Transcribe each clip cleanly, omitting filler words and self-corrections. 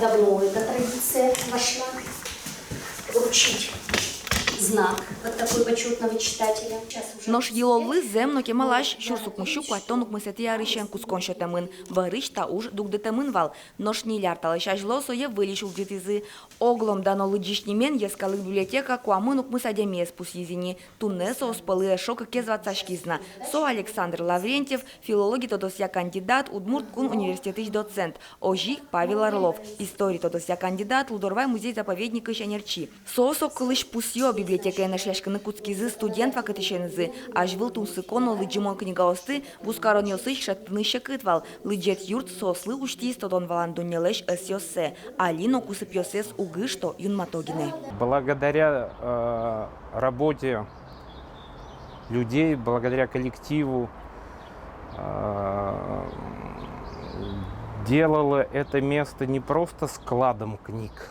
давно эта традиция вошла. Вручить знак от такой почетного читателя. Нож йыловлы земно кемалаш, шурсукмущу платонук мысетия рыщен кусконшетемын. Варыш та уж дугдетемын вал. Нож ниляр талышажло сое вылишул джитизы. Оглом дано лыджишнимен ескалык библиотека куамынук мысадемес пусизини. Туннесо успалы шока кезвацашкизна. Со Александр Лаврентьев, филологи тодосья кандидат, Удмурт кун университетыч доцент. Ожи Павел Орлов, истории тодосья кандидат, Лудорвай музей-заповедник Ищанерчи. Соосо кылыш пусьё библиотека нашляшканы куцкизы студент вакатышенызы. Аж выл тунсыконо лыджимон книгаосты вускарон йосыч шаттыны щекытвал. Лыджет юрт сослы ушти стодон валан дунелеш эсьосе. Алино кусып йосес угышто юнматогине. Благодаря работе людей, благодаря коллективу, делало это место не просто складом книг,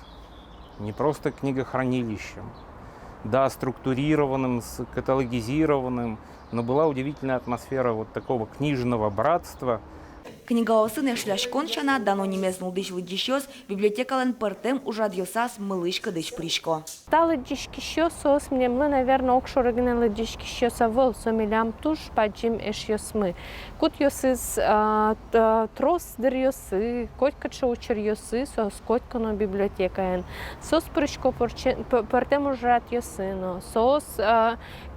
не просто книгохранилищем, да, структурированным, каталогизированным, но была удивительная атмосфера вот такого книжного братства. Книгаосы нешляшкон шана дано немезнул дыш лыджищёс библиотекален пертем ужадьосас мылышка дыш пришко. Та лыджищёсос мне наверное окшорыгне лыджищёса вол сомилям туш паджим эшьёсмы. Кут йосыз трос дырьёсы, котка чаучер йосы, сос котка но библиотекаен. Сос пришко пертем ужадьёсыно. Сос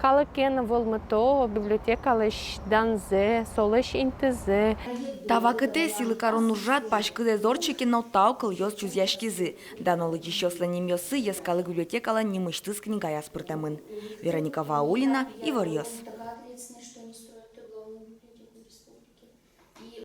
калакен волмето библиотека леш данзе, солеш интезе. Тавакыте силы карон нужат пашкыде зорчики но таукал йос чузяшкизы. Дано лыджищёсла немёсы ескалык библиотекала немыштыз книгая спыртамын. Вероника Ваулина и Варьёс.